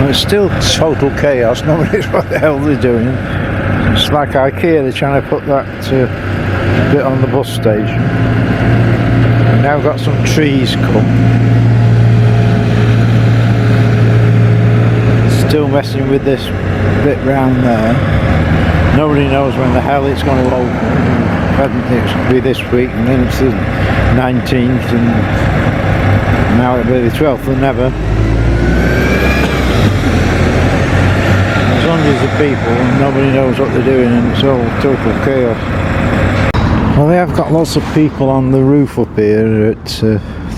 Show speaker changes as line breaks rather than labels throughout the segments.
And it's still total chaos. Nobody knows what the hell they're doing. It's like IKEA, they're trying to put that bit on the bus station. We've now got some trees come. Still messing with this bit round there. Nobody knows when the hell it's going to open. It's going to be this week, and then it's the 19th, and now it'll be the 12th, and never. There's hundreds of people, and nobody knows what they're doing, and it's all total chaos. Well, they have got lots of people on the roof up here at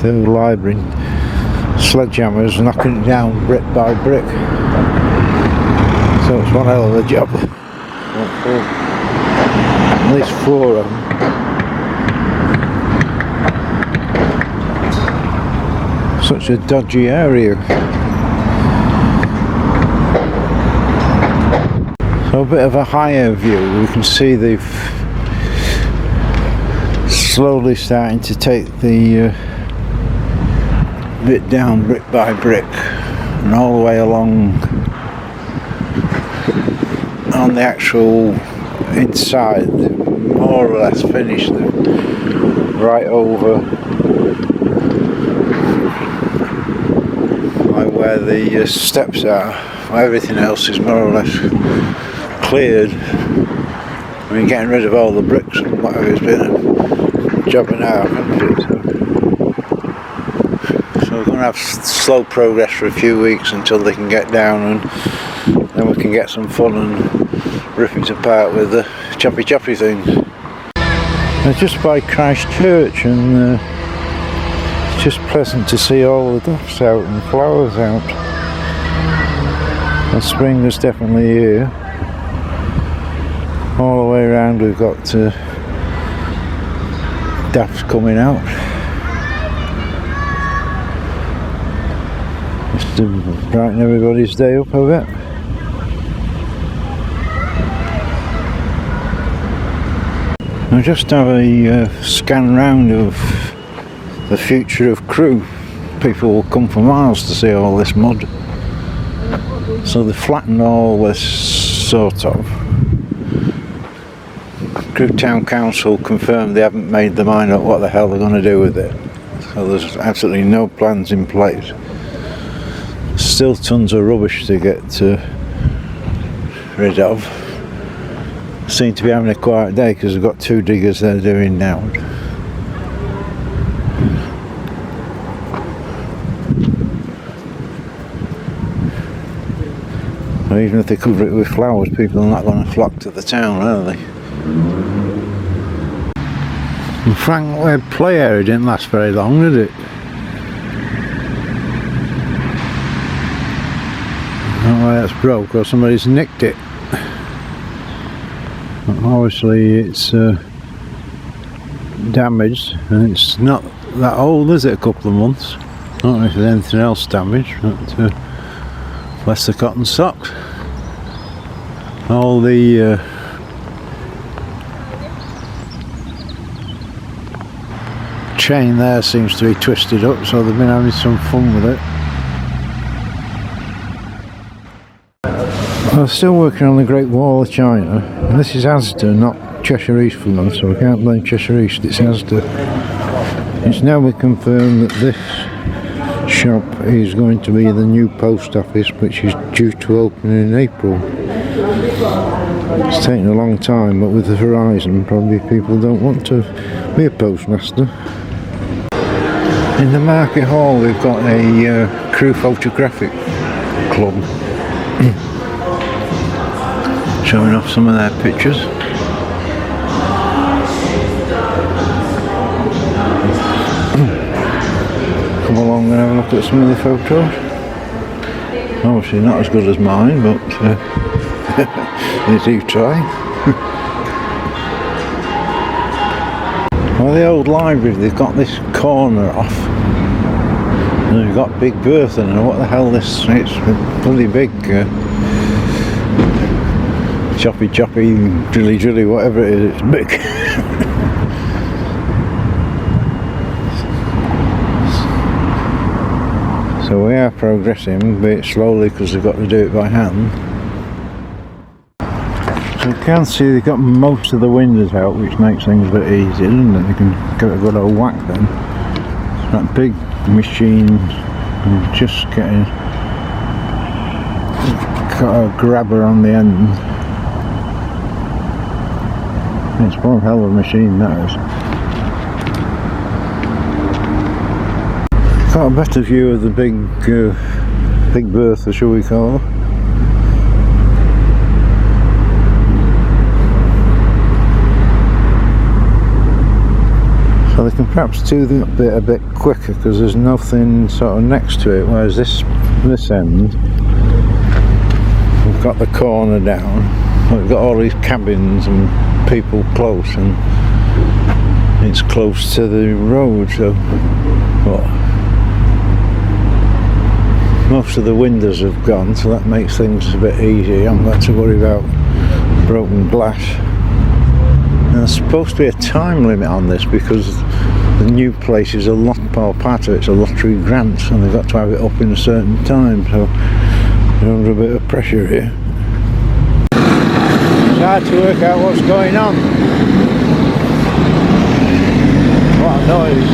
the library. Sledgehammers knocking it down brick by brick. So it's one hell of a job. At least 4 of them. Such a dodgy area. So a bit of a higher view, we can see they've slowly starting to take the bit down brick by brick, and all the way along on the actual inside, more or less finished them right over by where the steps are. Everything else is more or less cleared. I mean, getting rid of all the bricks and whatever has been a job and a half, hasn't it? So we're going to have slow progress for a few weeks until they can get down, and then we can get some fun and rip it apart with the choppy things. They're just by Christ Church, and it's just pleasant to see all the duffs out and flowers out. The spring is definitely here. All the way around we've got daffs coming out. Just to brighten everybody's day up a bit. I'll just have a scan round of the future of Crewe. People will come for miles to see all this mud. So they flattened all this sort of. Crewe Town Council confirmed they haven't made their mind up what the hell they're going to do with it. So there's absolutely no plans in place. Still tons of rubbish to get rid of. Seem to be having a quiet day because we've got 2 diggers they're doing now. Well, even if they cover it with flowers, people are not going to flock to the town, are they? And Frank Webb play area didn't last very long, did it? I don't know why that's broke, or somebody's nicked it. But obviously it's damaged, and it's not that old, is it? A couple of months. I don't know if there's anything else damaged, but less the cotton socks. All the chain there seems to be twisted up, so they've been having some fun with it. I'm still working on the Great Wall of China. And this is Asda, not Cheshire East for them, so I can't blame Cheshire East, it's Asda. It's now been confirmed that this shop is going to be the new post office, which is due to open in April. It's taken a long time, but with the horizon, probably people don't want to be a postmaster. In the market hall we've got a Crewe photographic club showing off some of their pictures. Come along and have a look at some of the photos. Obviously not as good as mine, but they do try. Well, the old library, they've got this corner off. And they've got Big Bertha, and what the hell this, it's bloody big. Choppy, drilly, whatever it is, it's big. So we are progressing, but slowly because they've got to do it by hand. So you can see they've got most of the windows out, which makes things a bit easier, doesn't it? They can get a good old whack then. That big machine, I'm just getting got a grabber on the end. It's one hell of a machine, that is. Got a better view of the big Bertha, shall we call her. So they can perhaps do the bit a bit quicker because there's nothing sort of next to it, whereas this end, we've got the corner down, we've got all these cabins and people close, and it's close to the road, so most of the windows have gone, so that makes things a bit easier. You haven't got to worry about broken glass. And there's supposed to be a time limit on this because the new place is part of it's a lottery grant, and they've got to have it up in a certain time, so they're under a bit of pressure here. It's hard to work out what's going on. What a noise.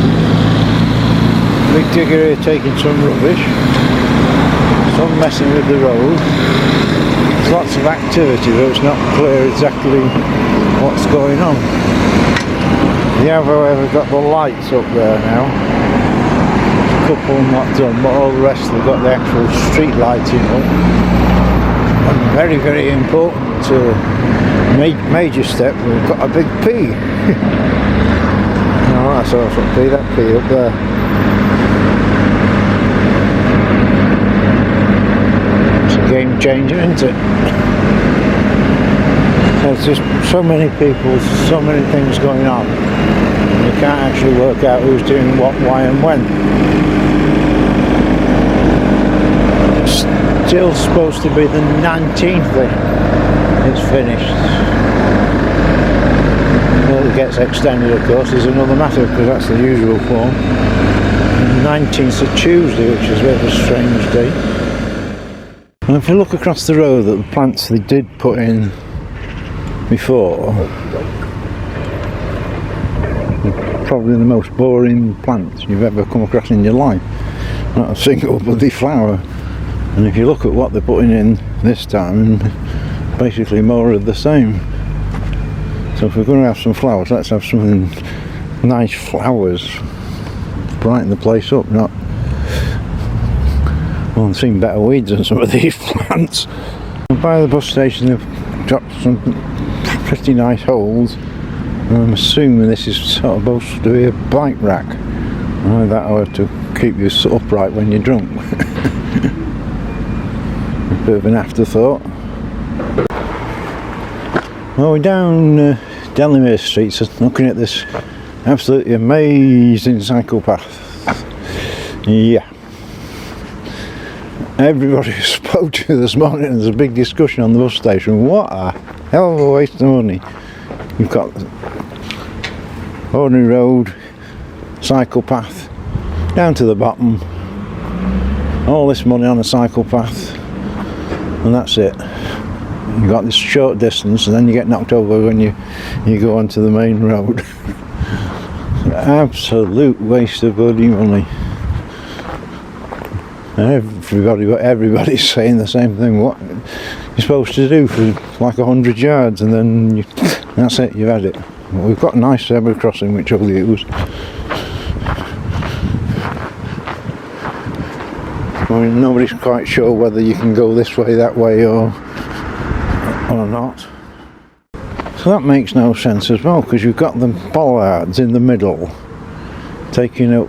Big digger here taking some rubbish, some messing with the road. There's lots of activity, but it's not clear exactly what's going on. They have, however, got the lights up there now. There's a couple not done, but all the rest they've got the actual street lighting up. And very, very important major step, we've got a big P. Oh, that's awesome P, that P up there. It's a game changer, isn't it? There's just so many people, so many things going on. You can't actually work out who's doing what, why and when. It's still supposed to be the 19th that it's finished. Well, it gets extended, of course, is another matter, because that's the usual form. The 19th is Tuesday, which is a bit of a strange day. And if you look across the road at the plants they did put in before, probably the most boring plants you've ever come across in your life. Not a single bloody flower. And if you look at what they're putting in this time, basically more of the same. So if we're going to have some flowers, let's have some nice flowers, brighten the place up, not, well, I've seen better weeds than some of these plants. And by the bus station they've dropped some pretty nice holes, and I'm assuming this is sort of supposed to be a bike rack. That'll have to keep you upright when you're drunk. A bit of an afterthought. Well, we're down Delamere Street, so looking at this absolutely amazing cycle path. Yeah. Everybody who spoke to this morning, there's a big discussion on the bus station. What a hell of a waste of money. You've got ordinary road, cycle path, down to the bottom. All this money on a cycle path, and that's it. You've got this short distance, and then you get knocked over when you go onto the main road. Absolute waste of bloody money. Everybody's saying the same thing. What you're supposed to do for like 100 yards, and then that's it, you've had it. Well, we've got a nice zebra crossing which I'll use. I mean, nobody's quite sure whether you can go this way, that way, or not. So that makes no sense as well, because you've got the bollards in the middle taking up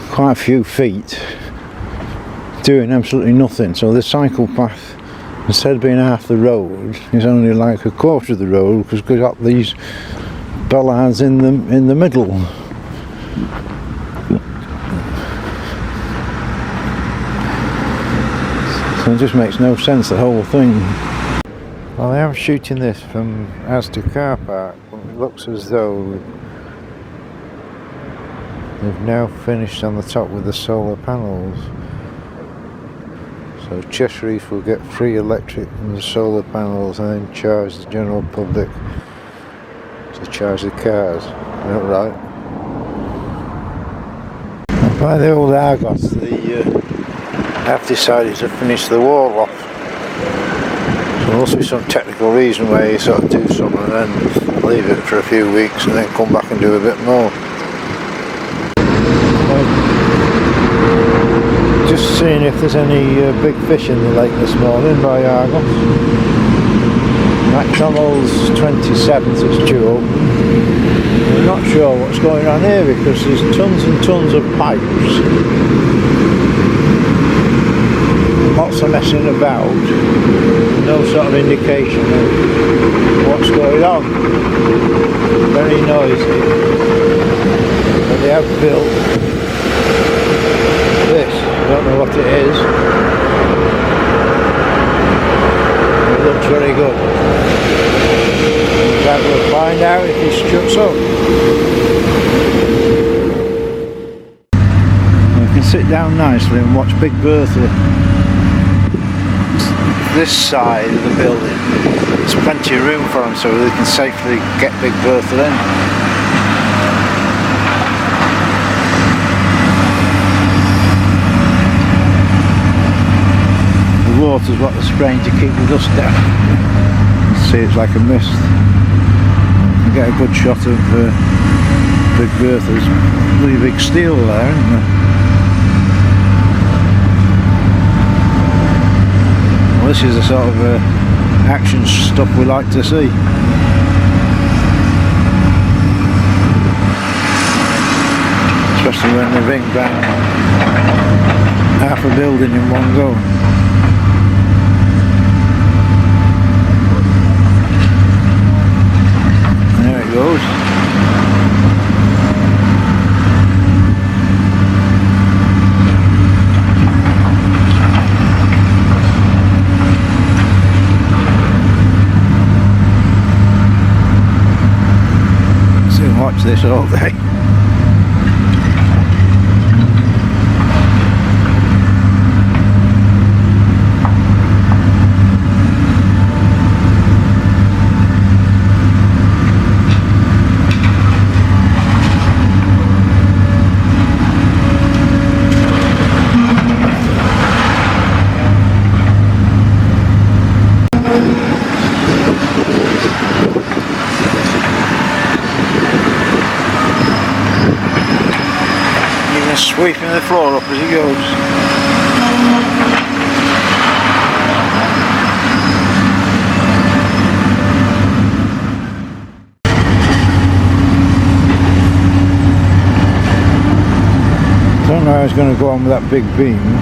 quite a few feet, doing absolutely nothing. So the cycle path, instead of being half the road, is only like a quarter of the road, because we've got these bollards in the middle. So it just makes no sense, the whole thing. Well, I am shooting this from Asda car park, but it looks as though They've now finished on the top with the solar panels. So Cheshire East will get free electric from the solar panels and then charge the general public to charge the cars. Is that right? By the old Argos, they have decided to finish the wall off. So there must be some technical reason why you sort of do something and then leave it for a few weeks and then come back and do a bit more. Just seeing if there's any big fish in the lake this morning by Argos. McDonald's 27th is due open. I'm not sure what's going on here because there's tons and tons of pipes. Lots of messing about. No sort of indication of what's going on. Very noisy. But they have built this. I don't know what it is. It looks very good. That we'll find out if he shuts up. We can sit down nicely and watch Big Bertha. This side of the building, there's plenty of room for them so they can safely get Big Bertha in. The water's what they're spraying to keep the dust down. See, it's like a mist. You get a good shot of Big Bertha's really big steel there, isn't there? Well, this is the sort of action stuff we like to see. Especially when they ring down half a building in one go. Goes. So watch this all day. Sweeping the floor up as he goes. Don't know how he's going to go on with that big beam.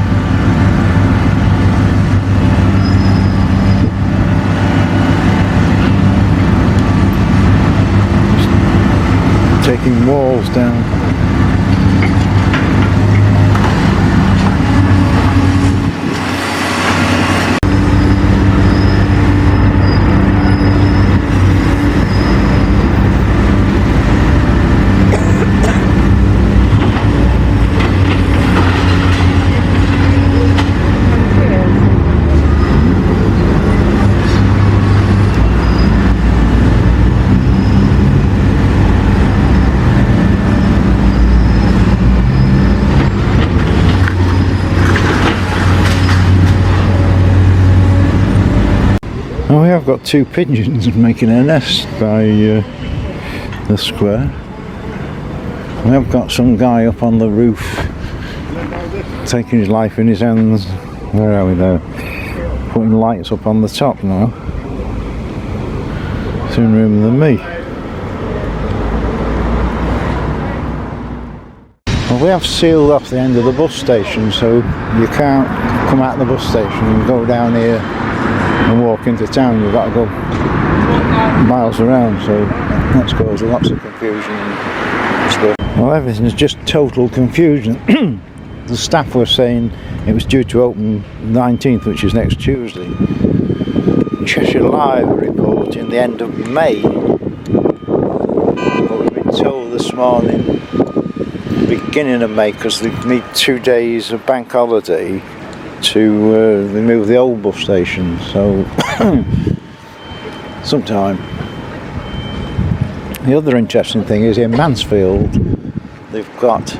Just taking walls down. Oh, we have got two pigeons making a nest by the square. We have got some guy up on the roof taking his life in his hands. Where are we there? Putting lights up on the top now. Soon room than me. Well, we have sealed off the end of the bus station, so you can't come out of the bus station and go down here and walk into town. You've got to go miles around, so that's caused lots of confusion and stuff. Well, everything's just total confusion. The staff were saying it was due to open 19th, which is next Tuesday. Cheshire Live are reporting the end of May, but we've been told this morning beginning of May, because they need 2 days of bank holiday to remove the old bus station, so sometime. The other interesting thing is in Mansfield they've got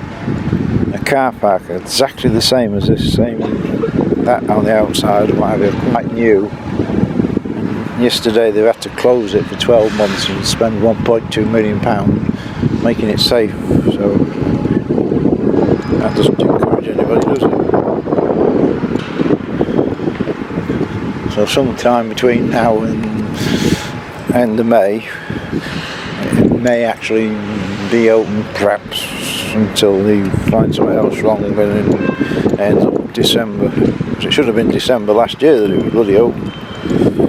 a car park exactly the same as this, that on the outside, what have you, quite new. And yesterday they had to close it for 12 months and spend £1.2 million making it safe, so that doesn't encourage anybody, does it? So sometime between now and end of May, it may actually be open perhaps until they find something else wrong and then it ends up December. It should have been December last year that it was bloody open.